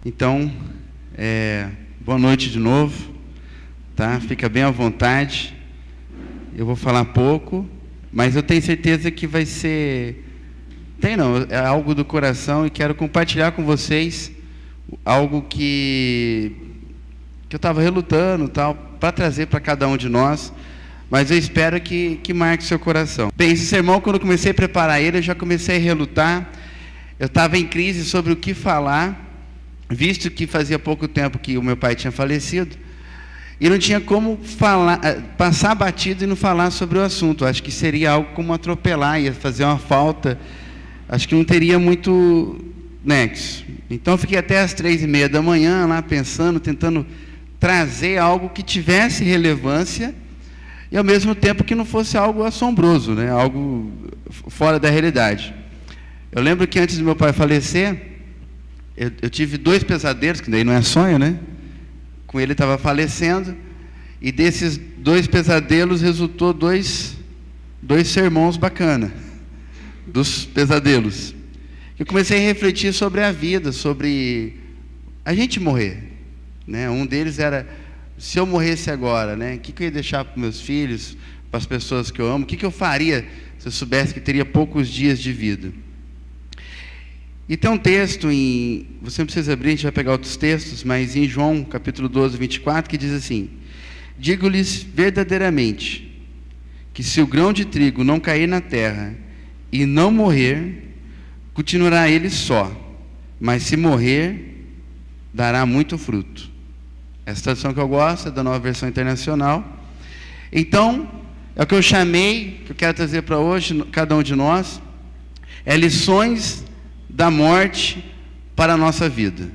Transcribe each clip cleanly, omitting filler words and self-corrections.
Então, boa noite de novo, tá? Fica bem à vontade. Eu vou falar pouco, mas eu tenho certeza que vai ser... é algo do coração e quero compartilhar com vocês algo que eu estava relutando, tal, para trazer para cada um de nós, mas eu espero que marque seu coração. Bem, esse sermão, quando eu comecei a preparar ele, eu já comecei a relutar. Eu estava em crise sobre o que falar, visto que fazia pouco tempo que o meu pai tinha falecido, e não tinha como passar batido e não falar sobre o assunto. Acho que seria algo como atropelar, ia fazer uma falta, acho que não teria muito nexo. Então eu fiquei até às 3:30 da manhã lá pensando, tentando trazer algo que tivesse relevância e ao mesmo tempo que não fosse algo assombroso, né? Algo fora da realidade. Eu lembro que antes do meu pai falecer, eu tive 2 pesadelos, que daí não é sonho, né? Com ele estava falecendo, e desses 2 pesadelos resultou dois sermões bacanas, dos pesadelos. Eu comecei a refletir sobre a vida, sobre a gente morrer, né? Um deles era, se eu morresse agora, né? O que eu ia deixar para os meus filhos, para as pessoas que eu amo? O que eu faria se eu soubesse que teria poucos dias de vida? E tem um texto, você não precisa abrir, a gente vai pegar outros textos, mas em João, capítulo 12, 24, que diz assim: digo-lhes verdadeiramente, que se o grão de trigo não cair na terra e não morrer, continuará ele só, mas se morrer, dará muito fruto. Essa tradução que eu gosto é da Nova Versão Internacional. Então, é o que eu chamei, que eu quero trazer para hoje, cada um de nós, lições da morte para a nossa vida.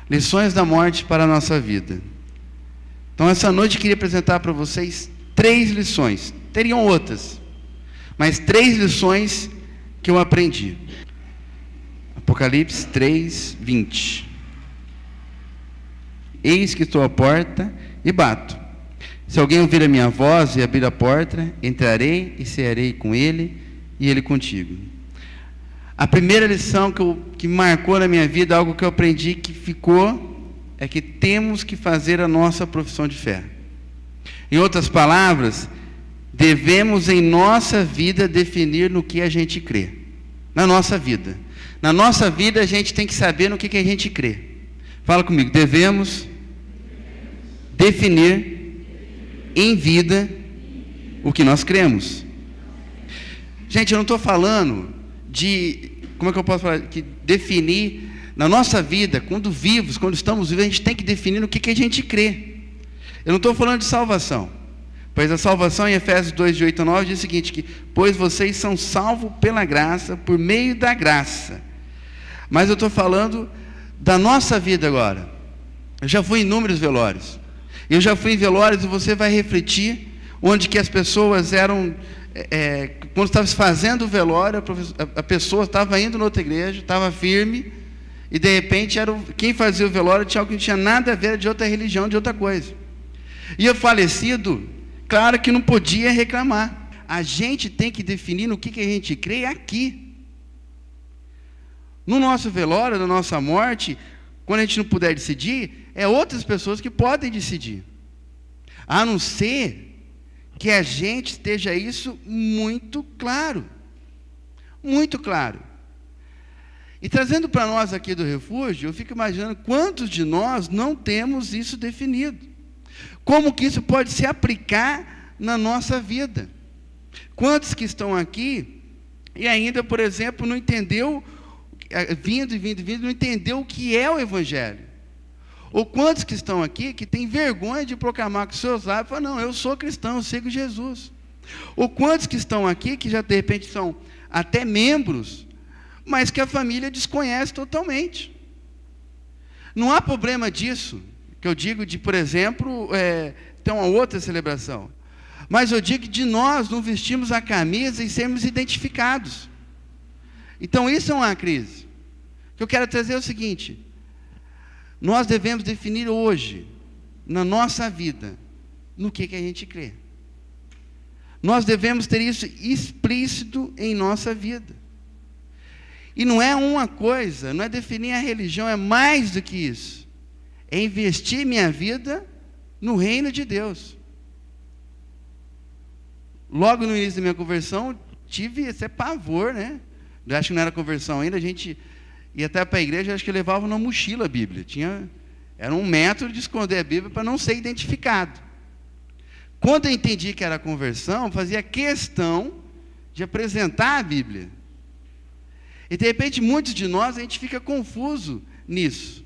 Lições da morte para a nossa vida. Então, essa noite eu queria apresentar para vocês 3 lições. Teriam outras, mas 3 lições que eu aprendi. Apocalipse 3, 20. Eis que estou à porta e bato. Se alguém ouvir a minha voz e abrir a porta, entrarei e cearei com ele e ele contigo. A primeira lição que marcou na minha vida, algo que eu aprendi que ficou, é que temos que fazer a nossa profissão de fé. Em outras palavras, devemos em nossa vida definir no que a gente crê. Na nossa vida. Na nossa vida a gente tem que saber no que a gente crê. Fala comigo, devemos definir em vida o que nós cremos. Gente, eu não estou falando de, como é que eu posso falar, que definir na nossa vida, quando estamos vivos, a gente tem que definir no que a gente crê. Eu não estou falando de salvação, pois a salvação em Efésios 2, de 8 a 9, diz o seguinte, que pois vocês são salvos pela graça, por meio da graça. Mas eu estou falando da nossa vida agora. Eu já fui em inúmeros velórios. Eu já fui em velórios e você vai refletir onde que as pessoas eram... quando estava se fazendo o velório, a pessoa estava indo na outra igreja, estava firme, e de repente quem fazia o velório tinha algo que não tinha nada a ver, de outra religião, de outra coisa. E o falecido, claro que não podia reclamar. A gente tem que definir no que a gente crê aqui. No nosso velório, na nossa morte, quando a gente não puder decidir, outras pessoas que podem decidir. A não ser que a gente esteja isso muito claro. Muito claro. E trazendo para nós aqui do refúgio, eu fico imaginando quantos de nós não temos isso definido. Como que isso pode se aplicar na nossa vida? Quantos que estão aqui e ainda, por exemplo, não entendeu, vindo, não entendeu o que é o Evangelho? Ou quantos que estão aqui que têm vergonha de proclamar com seus lábios, falam, não, eu sou cristão, eu sigo Jesus. Ou quantos que estão aqui que já de repente são até membros, mas que a família desconhece totalmente. Não há problema disso, que eu digo de, por exemplo, ter uma outra celebração. Mas eu digo de nós não vestirmos a camisa e sermos identificados. Então isso é uma crise. O que eu quero trazer é o seguinte: nós devemos definir hoje, na nossa vida, no que a gente crê. Nós devemos ter isso explícito em nossa vida. E não é uma coisa, não é definir a religião, é mais do que isso. É investir minha vida no reino de Deus. Logo no início da minha conversão, tive esse pavor, né? Eu acho que não era conversão ainda, a gente ia até para a igreja, acho que levava na mochila a Bíblia. Era um método de esconder a Bíblia para não ser identificado. Quando eu entendi que era conversão, eu fazia questão de apresentar a Bíblia. E de repente, muitos de nós, a gente fica confuso nisso.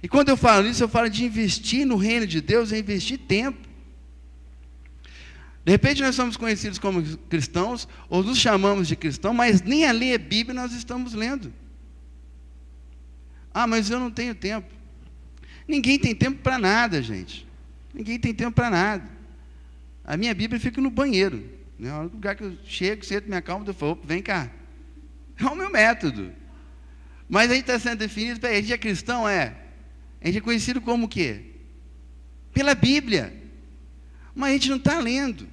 E quando eu falo isso, eu falo de investir no reino de Deus, é investir tempo. De repente nós somos conhecidos como cristãos, ou nos chamamos de cristão, mas nem a ler a Bíblia nós estamos lendo. Ah, mas eu não tenho tempo. Ninguém tem tempo para nada, gente. Ninguém tem tempo para nada. A minha Bíblia fica no banheiro. Né? O lugar que eu chego, sento, me acalmo, eu falo, vem cá. É o meu método. Mas a gente está sendo definido, a gente é cristão, A gente é conhecido como o quê? Pela Bíblia. Mas a gente não está lendo.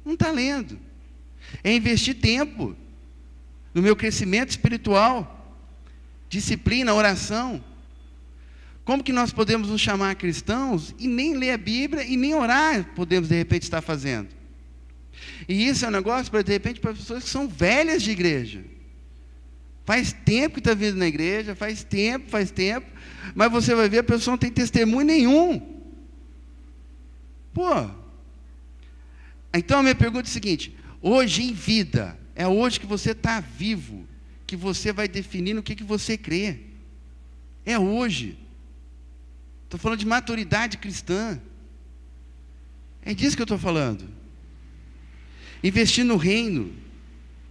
Não está lendo. É investir tempo no meu crescimento espiritual, disciplina, oração. Como que nós podemos nos chamar cristãos e nem ler a Bíblia e nem orar podemos de repente estar fazendo? E isso é um negócio para de repente para pessoas que são velhas de igreja. Faz tempo que está vindo na igreja, faz tempo, mas você vai ver a pessoa não tem testemunho nenhum. Pô, então a minha pergunta é a seguinte: hoje em vida, é hoje que você está vivo, que você vai definir no que você crê. É hoje. Estou falando de maturidade cristã. É disso que eu estou falando. Investir no reino,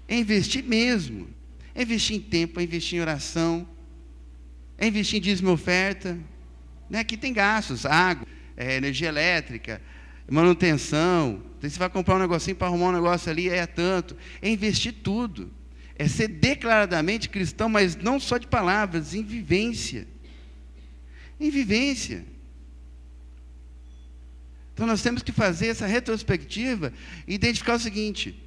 é investir mesmo. É investir em tempo, é investir em oração, é investir em dízimo e oferta. Né? Aqui tem gastos, água, energia elétrica, manutenção. Então, você vai comprar um negocinho para arrumar um negócio ali, é tanto. É investir tudo. É ser declaradamente cristão, mas não só de palavras, em vivência. Em vivência. Então nós temos que fazer essa retrospectiva e identificar o seguinte: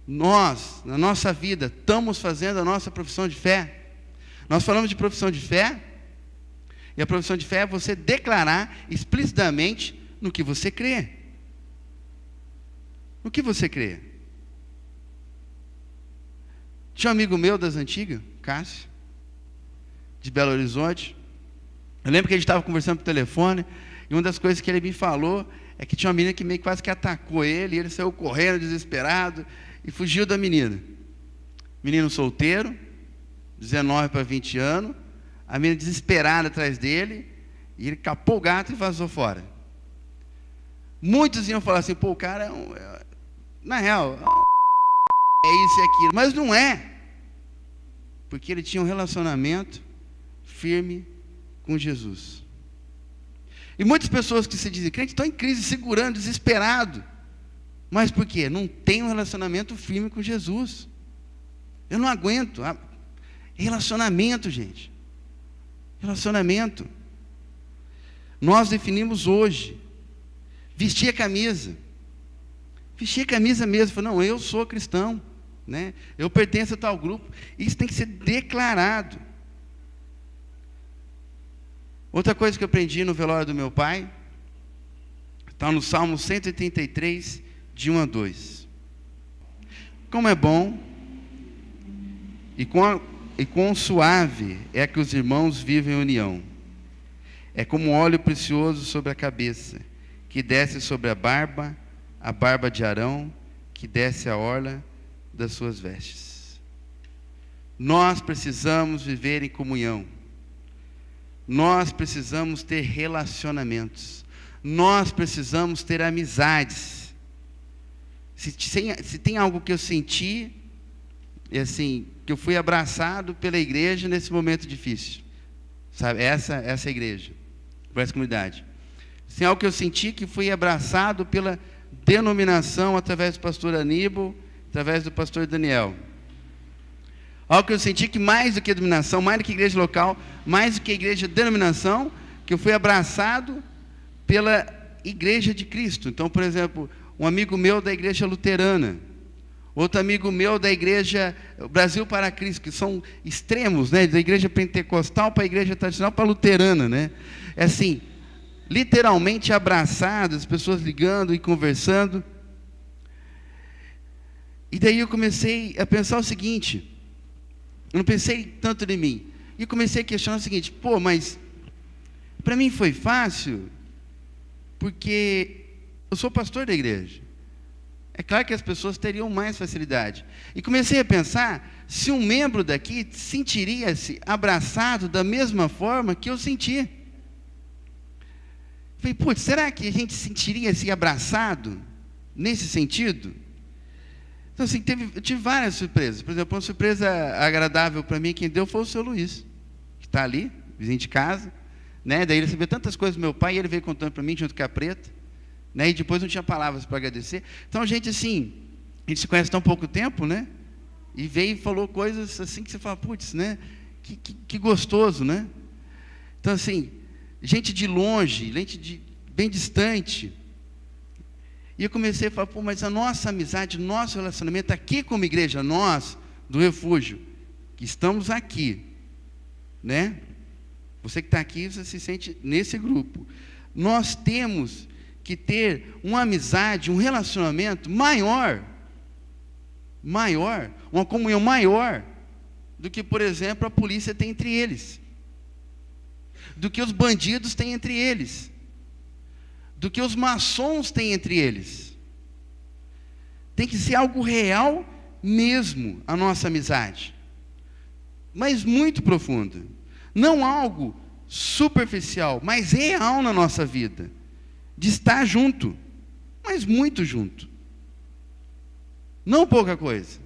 nós, na nossa vida, estamos fazendo a nossa profissão de fé. Nós falamos de profissão de fé, e a profissão de fé é você declarar explicitamente no que você crê. No que você crê. Tinha um amigo meu das antigas, Cássio, de Belo Horizonte. Eu lembro que a gente estava conversando por telefone, e uma das coisas que ele me falou é que tinha uma menina que meio quase que atacou ele, e ele saiu correndo, desesperado, e fugiu da menina. Menino solteiro, 19 para 20 anos, a menina desesperada atrás dele, e ele capou o gato e vazou fora. Muitos iam falar assim, pô, o cara na real, é isso e aquilo, mas não é, porque ele tinha um relacionamento firme com Jesus. E muitas pessoas que se dizem crente estão em crise, segurando, desesperado. Mas por quê? Não tem um relacionamento firme com Jesus. Eu não aguento. Relacionamento, gente. Relacionamento. Nós definimos hoje. Vestir a camisa. Vestir a camisa mesmo. Falar, não, eu sou cristão. Né? Eu pertenço a tal grupo. Isso tem que ser declarado. Outra coisa que eu aprendi no velório do meu pai, está no Salmo 183, de 1 a 2. Como é bom e quão suave é que os irmãos vivem em união. É como óleo precioso sobre a cabeça, que desce sobre a barba de Arão, que desce a orla das suas vestes. Nós precisamos viver em comunhão. Nós precisamos ter relacionamentos. Nós precisamos ter amizades. Se tem algo que eu senti, é assim, que eu fui abraçado pela igreja nesse momento difícil. Sabe? Essa é a igreja, por essa comunidade. Se tem algo que eu senti, que fui abraçado pela denominação através do pastor Aníbal, através do pastor Daniel. Algo que eu senti que mais do que a denominação, mais do que a igreja local, mais do que a igreja de denominação, que eu fui abraçado pela igreja de Cristo. Então, por exemplo, um amigo meu da igreja luterana, Outro amigo meu da igreja Brasil para Cristo, que são extremos, né? Da igreja pentecostal para a igreja tradicional para a luterana, né? É assim, literalmente abraçados, as pessoas ligando e conversando. E daí eu comecei a pensar o seguinte, eu não pensei tanto em mim, e comecei a questionar o seguinte, pô, mas para mim foi fácil, porque eu sou pastor da igreja. É claro que as pessoas teriam mais facilidade. E comecei a pensar se um membro daqui sentiria-se abraçado da mesma forma que eu senti. Falei, putz, será que a gente sentiria-se abraçado nesse sentido? Então, assim, eu tive várias surpresas. Por exemplo, uma surpresa agradável para mim, quem deu foi o seu Luiz, que está ali, vizinho de casa. Né? Daí ele recebeu tantas coisas do meu pai, e ele veio contando para mim, junto com a Preta. Né? E depois não tinha palavras para agradecer. Então, gente, assim, a gente se conhece tão pouco tempo, né? E veio e falou coisas assim que você fala, putz, né? Que gostoso, né? Então, assim, gente de longe, gente bem distante. E eu comecei a falar, pô, mas a nossa amizade, nosso relacionamento aqui como igreja, nós, do Refúgio, que estamos aqui, né? Você que está aqui, você se sente nesse grupo. Nós temos que ter uma amizade, um relacionamento maior, uma comunhão maior do que, por exemplo, a polícia tem entre eles, do que os bandidos têm entre eles, do que os maçons têm entre eles. Tem que ser algo real mesmo, a nossa amizade, mas muito profunda, não algo superficial, mas real na nossa vida, de estar junto, mas muito junto, não pouca coisa.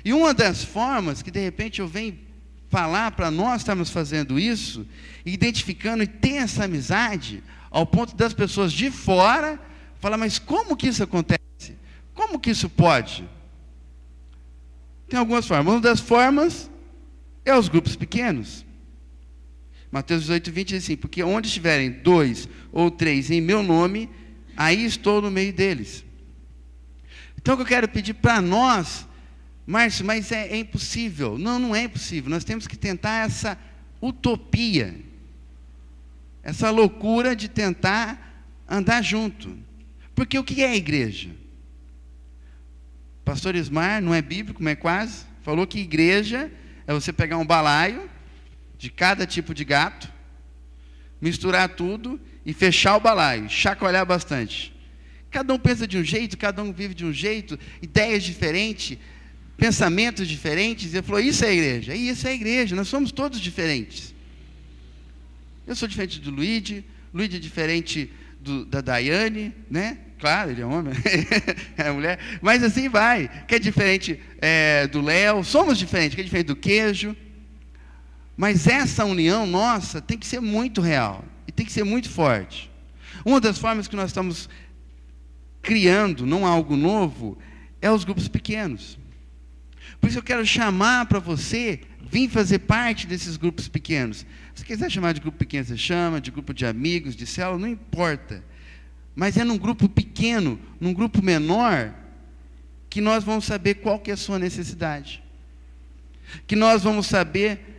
E uma das formas que de repente eu venho falar para nós estarmos fazendo isso, identificando e ter essa amizade, ao ponto das pessoas de fora falar, mas como que isso acontece? Como que isso pode? Tem algumas formas. Uma das formas é os grupos pequenos. Mateus 18:20 diz assim, porque onde estiverem 2 ou 3 em meu nome, aí estou no meio deles. Então o que eu quero pedir para nós, Márcio, mas é impossível. Não é impossível. Nós temos que tentar essa utopia, essa loucura de tentar andar junto. Porque o que é a igreja? Pastor Ismar, não é bíblico, mas é quase, falou que igreja é você pegar um balaio de cada tipo de gato, misturar tudo e fechar o balaio, chacoalhar bastante. Cada um pensa de um jeito, cada um vive de um jeito, ideias diferentes, pensamentos diferentes. Ele falou, isso é a igreja. E isso é a igreja, nós somos todos diferentes. Eu sou diferente do Luigi é diferente da Daiane, né? Claro, ele é homem, é mulher, mas assim vai. Que é diferente do Léo, somos diferentes, que é diferente do Queijo. Mas essa união nossa tem que ser muito real e tem que ser muito forte. Uma das formas que nós estamos criando, não algo novo, é os grupos pequenos. Por isso eu quero chamar para você vir fazer parte desses grupos pequenos. Se quiser chamar de grupo pequeno, você chama, de grupo de amigos, de célula, não importa. Mas é num grupo pequeno, num grupo menor, que nós vamos saber qual que é a sua necessidade. Que nós vamos saber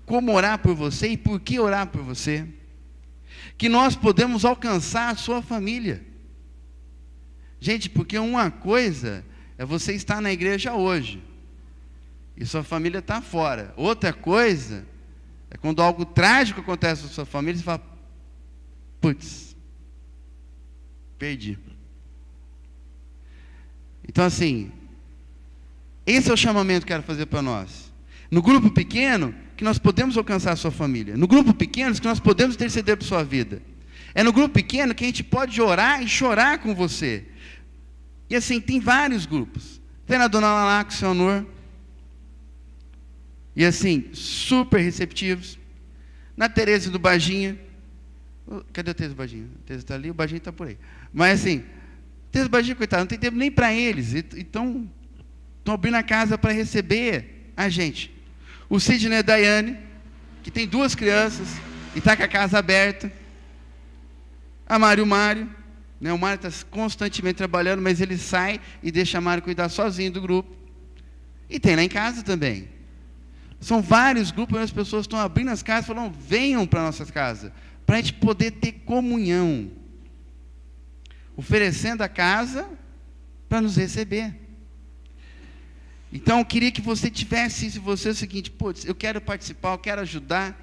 como orar por você e por que orar por você. Que nós podemos alcançar a sua família. Gente, porque uma coisa é você estar na igreja hoje e sua família está fora. Outra coisa é quando algo trágico acontece com sua família, você fala, putz, perdi. Então assim, esse é o chamamento que eu quero fazer para nós. No grupo pequeno, que nós podemos alcançar a sua família. No grupo pequeno, que nós podemos interceder por sua vida. É no grupo pequeno que a gente pode orar e chorar com você. E assim, tem vários grupos. Tem na Dona Lalá com o seu Honor. E assim, super receptivos. Na Tereza do Baginha. Cadê a Tereza do Baginha? A Tereza está ali, o Baginha está por aí. Mas assim, Tereza do Baginha, coitado, não tem tempo nem para eles. Então, estão abrindo a casa para receber a gente. O Sidney e a Daiane, que tem 2 crianças e está com a casa aberta. A Mário, Né? O Mário está constantemente trabalhando, mas ele sai e deixa a Mário cuidar sozinho do grupo. E tem lá em casa também. São vários grupos onde as pessoas estão abrindo as casas e falando, venham para nossas casas, para a gente poder ter comunhão. Oferecendo a casa para nos receber. Então, eu queria que você tivesse isso em você, o seguinte, eu quero participar, eu quero ajudar,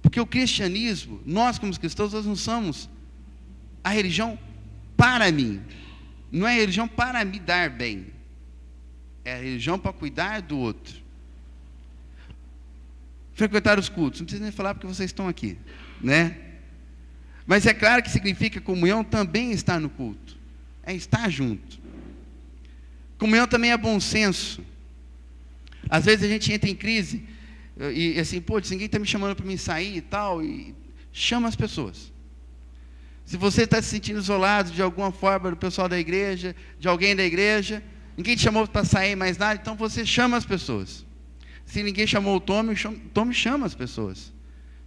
porque o cristianismo, nós como cristãos, nós não somos a religião para mim, não é a religião para me dar bem, é a religião para cuidar do outro. Frequentar os cultos, não precisa nem falar porque vocês estão aqui, né? Mas é claro que significa comunhão também estar no culto, é estar junto. Comunhão também é bom senso. Às vezes a gente entra em crise e assim, ninguém está me chamando para me sair e tal, e chama as pessoas. Se você está se sentindo isolado de alguma forma do pessoal da igreja, de alguém da igreja, ninguém te chamou para sair mais nada, então você chama as pessoas. Se ninguém chamou o Tommy chama as pessoas.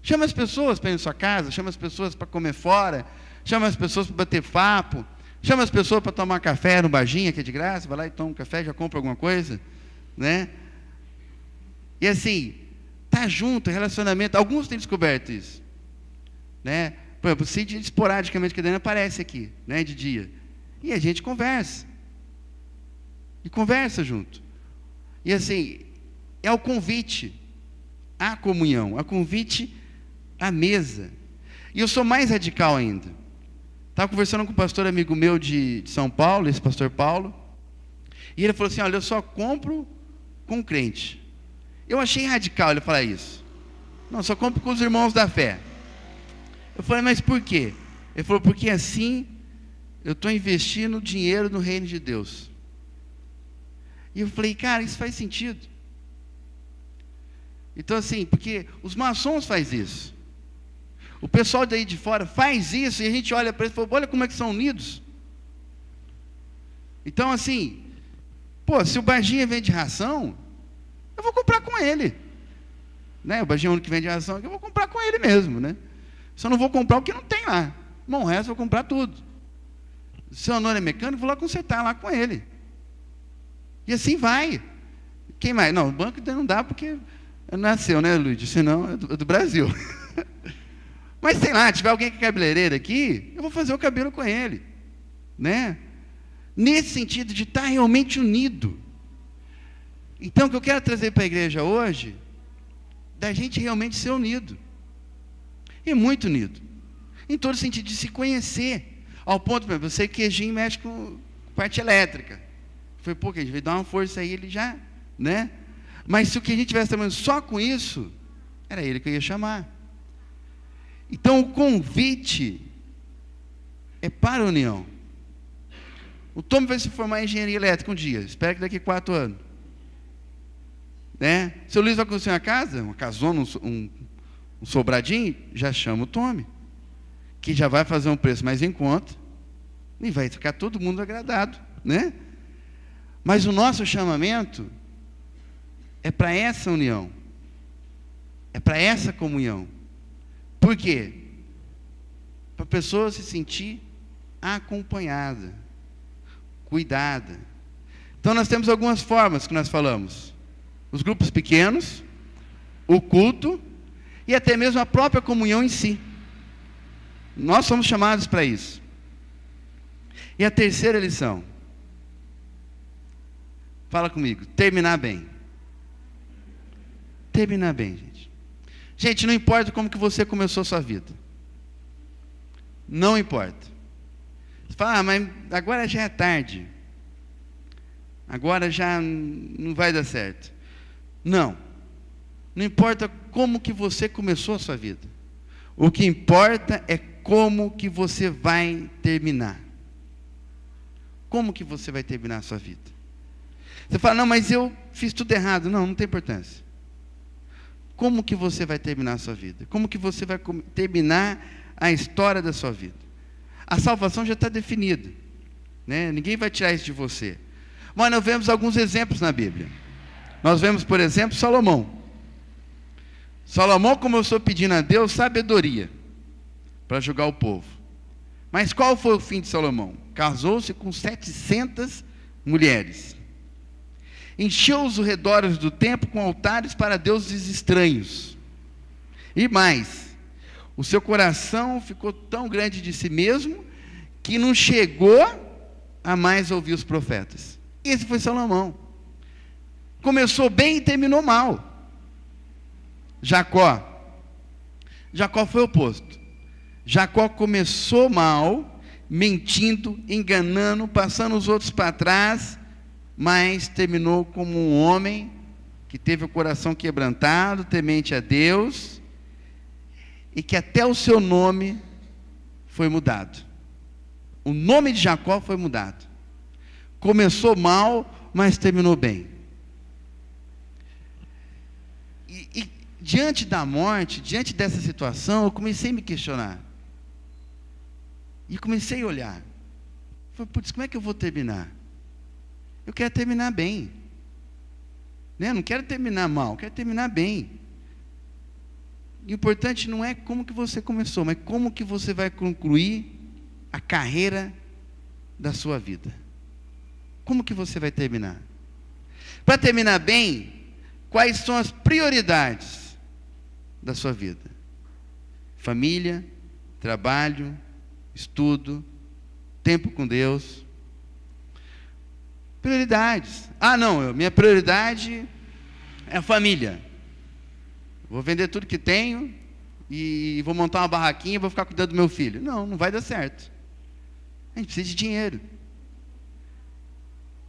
Chama as pessoas para ir na sua casa, chama as pessoas para comer fora, chama as pessoas para bater papo, chama as pessoas para tomar café no barzinho, que é de graça, vai lá e toma um café, já compra alguma coisa, né? E assim, tá junto, relacionamento, alguns têm descoberto isso, né? Por exemplo, o Cid esporadicamente que aparece aqui, né, de dia, e a gente conversa, e conversa junto, e assim, é o convite à comunhão, a convite à mesa. E eu sou mais radical ainda. Estava conversando com um pastor amigo meu de São Paulo, esse pastor Paulo, e ele falou assim, olha, eu só compro com crente. Eu achei radical ele falar isso. Não, só compro com os irmãos da fé. Eu falei, mas por quê? Ele falou, porque assim eu estou investindo dinheiro no reino de Deus. E eu falei, cara, isso faz sentido. Então assim, porque os maçons fazem isso. O pessoal daí de fora faz isso, e a gente olha para eles e fala, olha como é que são unidos. Então assim, se o Baginha vende ração, eu vou comprar com ele. Né? O Baginha é o único que vende ração, eu vou comprar com ele mesmo, né? Só não vou comprar o que não tem lá. Bom, o resto eu vou comprar tudo. Se o Honor é mecânico, vou lá consertar lá com ele. E assim vai. Quem mais? Não, o banco ainda não dá porque nasceu, né, Luiz? Senão é do Brasil. Mas sei lá, tiver alguém que é cabeleireiro aqui, eu vou fazer o cabelo com ele, né? Nesse sentido de estar realmente unido. Então, o que eu quero trazer para a igreja hoje, da gente realmente ser unido. E muito unido. Em todo sentido de se conhecer. Ao ponto, por exemplo, eu sei que Queijinho mexe com parte elétrica. Foi pouco, a gente veio dar uma força aí, ele já, né? Mas se o que a gente estivesse trabalhando só com isso, era ele que eu ia chamar. Então, o convite é para a união. O Tom vai se formar em engenharia elétrica um dia, espero que daqui a 4 anos. Né? Se o Luiz vai construir uma casa, uma casona, um sobradinho, já chama o Tommy, que já vai fazer um preço mais em conta, e vai ficar todo mundo agradado, né? Mas o nosso chamamento é para essa união, é para essa comunhão. Por quê? Para a pessoa se sentir acompanhada, cuidada. Então nós temos algumas formas que nós falamos. Os grupos pequenos, o culto e até mesmo a própria comunhão em si. Nós somos chamados para isso. E a terceira lição. Fala comigo, terminar bem. Terminar bem, gente. Gente, não importa como que você começou a sua vida. Não importa. Você fala, mas agora já é tarde. Agora já não vai dar certo. Não. Não importa como que você começou a sua vida. O que importa é como que você vai terminar. Como que você vai terminar a sua vida? Você fala, não, mas eu fiz tudo errado. Não, não tem importância. Como que você vai terminar a sua vida? Como que você vai terminar a história da sua vida? A salvação já está definida, né? Ninguém vai tirar isso de você. Mas nós vemos alguns exemplos na Bíblia. Nós vemos, por exemplo, Salomão. Salomão começou pedindo a Deus sabedoria para julgar o povo. Mas qual foi o fim de Salomão? Casou-se com 700 mulheres. Encheu os arredores do templo com altares para deuses estranhos. E mais, o seu coração ficou tão grande de si mesmo, que não chegou a mais ouvir os profetas. Esse foi Salomão. Começou bem e terminou mal. Jacó foi o oposto. Jacó começou mal, mentindo, enganando, passando os outros para trás, mas terminou como um homem que teve o coração quebrantado, temente a Deus, e que até o seu nome foi mudado. O nome de Jacó foi mudado. Começou mal, mas terminou bem. E diante da morte, diante dessa situação, eu comecei a me questionar. E comecei a olhar. Falei, putz, como é que eu vou terminar? Eu quero terminar bem. Né? Não quero terminar mal, quero terminar bem. O importante não é como que você começou, mas como que você vai concluir a carreira da sua vida. Como que você vai terminar? Para terminar bem, quais são as prioridades da sua vida? Família, trabalho, estudo, tempo com Deus. Prioridades. Minha prioridade é a família. Vou vender tudo que tenho e vou montar uma barraquinha e vou ficar cuidando do meu filho. Não vai dar certo. A gente precisa de dinheiro.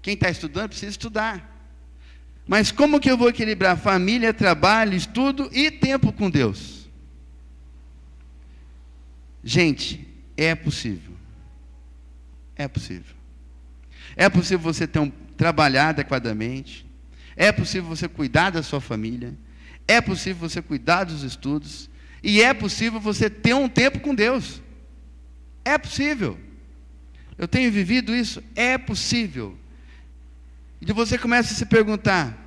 Quem está estudando precisa estudar. Mas como que eu vou equilibrar família, trabalho, estudo e tempo com Deus? Gente, é possível. É possível. É possível você trabalhar adequadamente. É possível você cuidar da sua família. É possível você cuidar dos estudos. E é possível você ter um tempo com Deus. É possível. Eu tenho vivido isso. É possível. E você começa a se perguntar: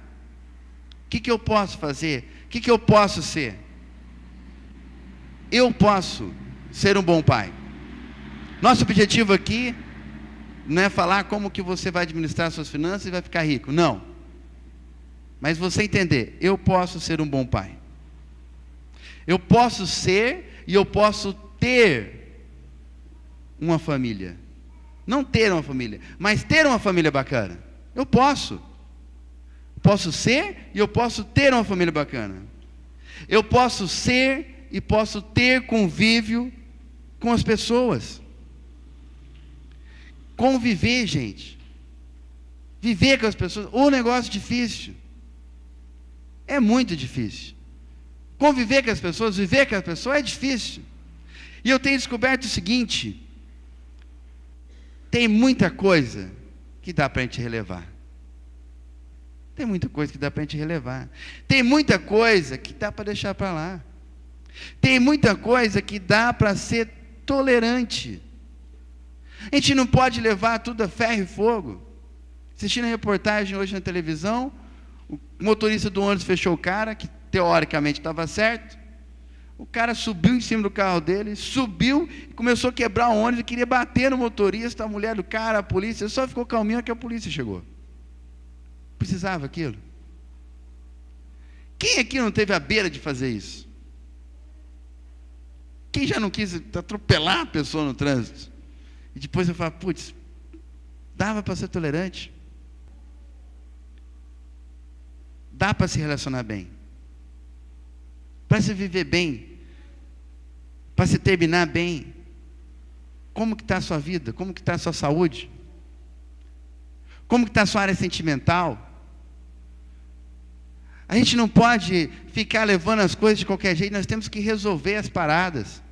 o que eu posso fazer? O que eu posso ser? Eu posso ser um bom pai. Nosso objetivo aqui não é falar como que você vai administrar suas finanças e vai ficar rico. Não. Mas você entender, eu posso ser um bom pai. Eu posso ser e eu posso ter uma família. Não ter uma família, mas ter uma família bacana. Eu posso. Posso ser e eu posso ter uma família bacana. Eu posso ser e posso ter convívio com as pessoas. Conviver, gente. Viver com as pessoas. Um negócio difícil. É muito difícil. Conviver com as pessoas, viver com as pessoas é difícil. E eu tenho descoberto o seguinte: tem muita coisa que dá para a gente relevar. Tem muita coisa que dá para a gente relevar. Tem muita coisa que dá para deixar para lá. Tem muita coisa que dá para ser tolerante. A gente não pode levar tudo a ferro e fogo. Assistindo a reportagem hoje na televisão, o motorista do ônibus fechou o cara, que teoricamente estava certo. O cara subiu em cima do carro dele, subiu e começou a quebrar o ônibus, queria bater no motorista, a mulher do cara, a polícia, só ficou calminho que a polícia chegou. Precisava aquilo? Quem aqui não teve a beira de fazer isso? Quem já não quis atropelar a pessoa no trânsito? E depois eu falo, putz, dava para ser tolerante? Dá para se relacionar bem? Para se viver bem? Para se terminar bem? Como que está a sua vida? Como que está a sua saúde? Como que está a sua área sentimental? A gente não pode ficar levando as coisas de qualquer jeito, nós temos que resolver as paradas.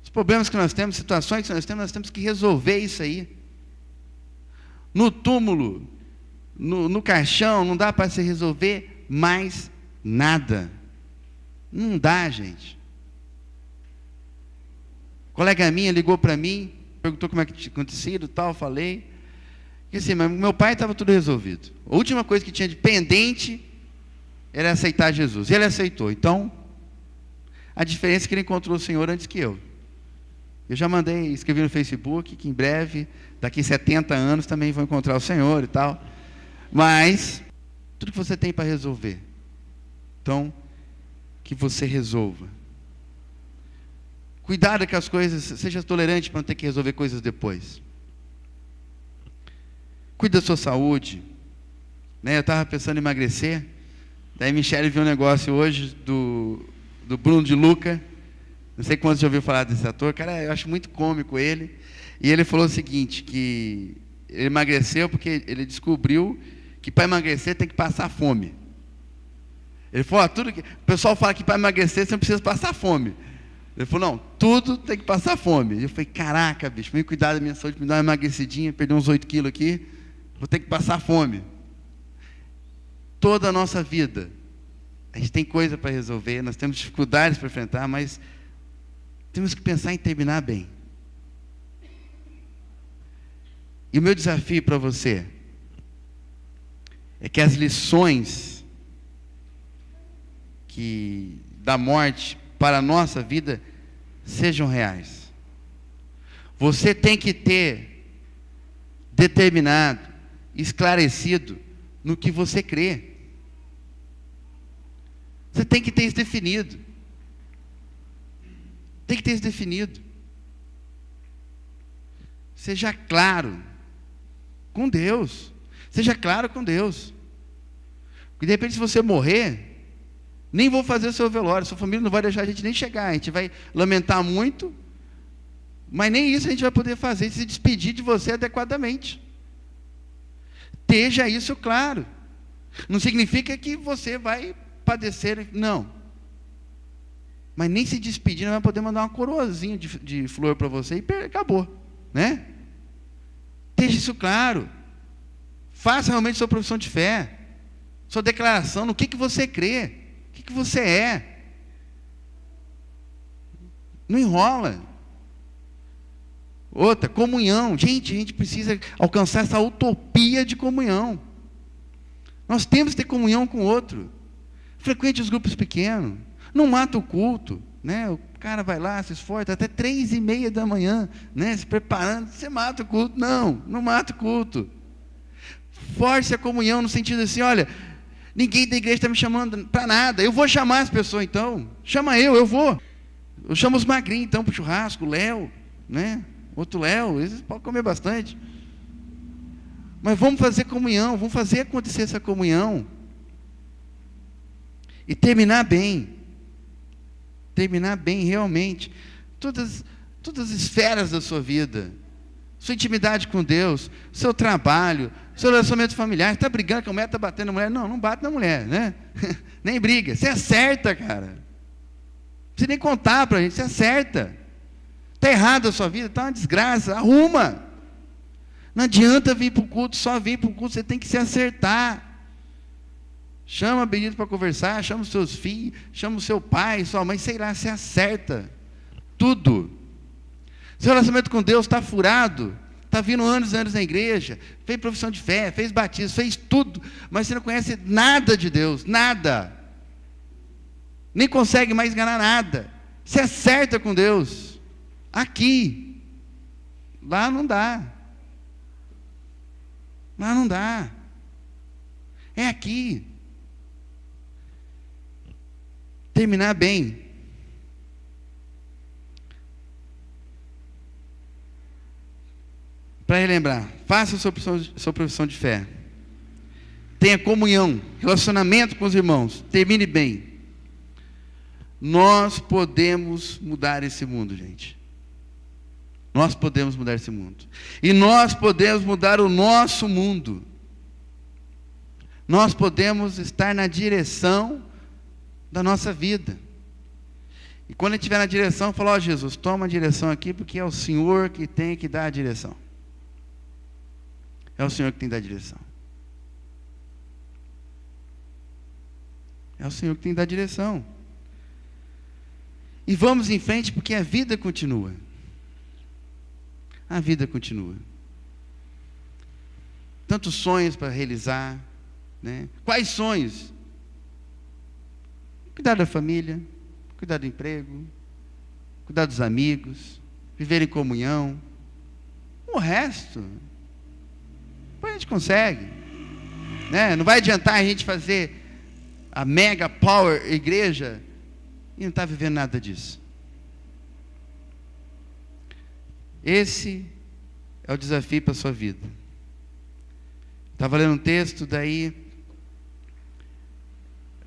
Os problemas que nós temos, situações que nós temos que resolver isso aí. No túmulo, no caixão, não dá para se resolver mais nada. Não dá, gente. A colega minha ligou para mim, perguntou como é que tinha acontecido, tal, falei. E assim, mas meu pai estava tudo resolvido. A última coisa que tinha de pendente era aceitar Jesus. E ele aceitou. Então, a diferença é que ele encontrou o Senhor antes que eu. Eu já escrevi no Facebook que em breve, daqui 70 anos, também vou encontrar o Senhor e tal. Mas, tudo que você tem para resolver, então, que você resolva. Cuidado com as coisas, seja tolerante para não ter que resolver coisas depois. Cuide da sua saúde. Né? Eu estava pensando em emagrecer, daí Michele viu um negócio hoje do Bruno de Luca. Não sei quantos já ouviu falar desse ator. Cara, eu acho muito cômico ele. E ele falou o seguinte, que ele emagreceu porque ele descobriu que para emagrecer tem que passar fome. Ele falou, o pessoal fala que para emagrecer você não precisa passar fome. Ele falou, não, tudo tem que passar fome. E eu falei, caraca, bicho, me cuidar da minha saúde, me dar uma emagrecidinha, perder uns 8 quilos aqui, vou ter que passar fome. Toda a nossa vida, a gente tem coisa para resolver, nós temos dificuldades para enfrentar, mas temos que pensar em terminar bem. E o meu desafio para você é que as lições da morte para a nossa vida sejam reais. Você tem que ter determinado, esclarecido no que você crê. Você tem que ter isso definido. Tem que ter isso definido. Seja claro com Deus. Seja claro com Deus. Porque de repente, se você morrer, nem vou fazer o seu velório, sua família não vai deixar a gente nem chegar, a gente vai lamentar muito, mas nem isso a gente vai poder fazer, se despedir de você adequadamente. Esteja isso claro. Não significa que você vai padecer, não. Mas nem se despedir, não vai poder mandar uma coroazinha de flor para você e acabou, né? Esteja isso claro. Faça realmente sua profissão de fé, sua declaração, no que você crê, o que você é. Não enrola. Outra, comunhão. Gente, a gente precisa alcançar essa utopia de comunhão. Nós temos que ter comunhão com o outro. Frequente os grupos pequenos. Não mata o culto, né? O cara vai lá, se esforça, até 3:30 da manhã, né? Se preparando, você mata o culto. Não mata o culto. Force a comunhão no sentido assim, olha, ninguém da igreja está me chamando para nada, eu vou chamar as pessoas então, chama eu vou. Eu chamo os magrinhos então para o churrasco, o Léo, né? Outro Léo, eles podem comer bastante. Mas vamos fazer comunhão, vamos fazer acontecer essa comunhão. E terminar bem realmente, todas as esferas da sua vida, sua intimidade com Deus, seu trabalho, seu relacionamento familiar. Está brigando com a mulher, está batendo na mulher? Não bate na mulher, né? Nem briga, você acerta, cara. Não precisa nem contar para a gente, você acerta. Está errado a sua vida, está uma desgraça, arruma. Não adianta vir para o culto, só vir para o culto, você tem que se acertar. Chama a Benito para conversar, chama os seus filhos, chama o seu pai, sua mãe, sei lá, se acerta. Tudo. Seu relacionamento com Deus está furado, está vindo anos e anos na igreja, fez profissão de fé, fez batismo, fez tudo, mas você não conhece nada de Deus, nada. Nem consegue mais ganhar nada. Se acerta com Deus. Aqui. Lá não dá. Lá não dá. É aqui. Terminar bem. Para relembrar, faça a sua profissão de fé. Tenha comunhão, relacionamento com os irmãos. Termine bem. Nós podemos mudar esse mundo, gente. Nós podemos mudar esse mundo. E nós podemos mudar o nosso mundo. Nós podemos estar na direção da nossa vida. E quando a gente estiver na direção, falar, Jesus, toma a direção aqui, porque é o Senhor que tem que dar a direção. É o Senhor que tem que dar a direção. É o Senhor que tem que dar a direção. E vamos em frente, porque a vida continua. A vida continua. Tantos sonhos para realizar, né? Quais sonhos? Cuidar da família, cuidar do emprego, cuidar dos amigos, viver em comunhão. O resto, depois a gente consegue. Né? Não vai adiantar a gente fazer a mega power igreja e não estar vivendo nada disso. Esse é o desafio para a sua vida. Estava lendo um texto, daí,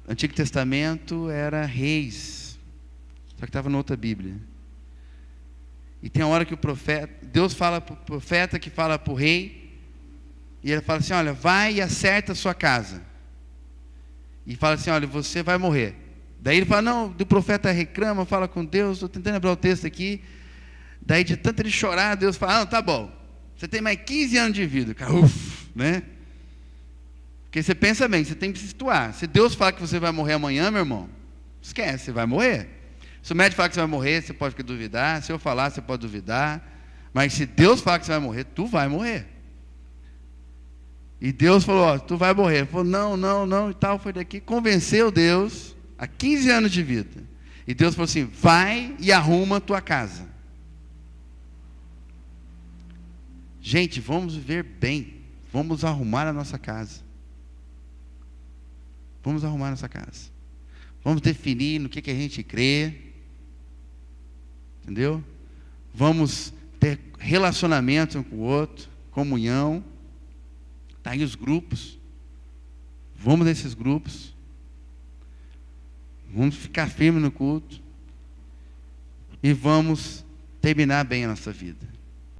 Antigo Testamento era reis, só que estava na outra Bíblia. E tem a hora que o profeta, Deus fala para o profeta que fala para o rei, e ele fala assim, olha, vai e acerta a sua casa. E fala assim, olha, você vai morrer. Daí ele fala, não, o profeta reclama, fala com Deus, estou tentando lembrar o texto aqui. Daí de tanto ele chorar, Deus fala, não, tá bom, você tem mais 15 anos de vida. Cara, né? Porque você pensa bem, você tem que se situar. Se Deus fala que você vai morrer amanhã, meu irmão, esquece, você vai morrer. Se o médico falar que você vai morrer, você pode duvidar. Se eu falar, você pode duvidar. Mas se Deus falar que você vai morrer, tu vai morrer. E Deus falou, ó, tu vai morrer. Ele falou, não, e tal, foi daqui. Convenceu Deus, há 15 anos de vida. E Deus falou assim, vai e arruma a tua casa. Gente, vamos viver bem. Vamos arrumar a nossa casa. Vamos arrumar a nossa casa. Vamos definir no que a gente crê. Entendeu? Vamos ter relacionamento um com o outro, comunhão. Está aí os grupos. Vamos nesses grupos. Vamos ficar firmes no culto. E vamos terminar bem a nossa vida.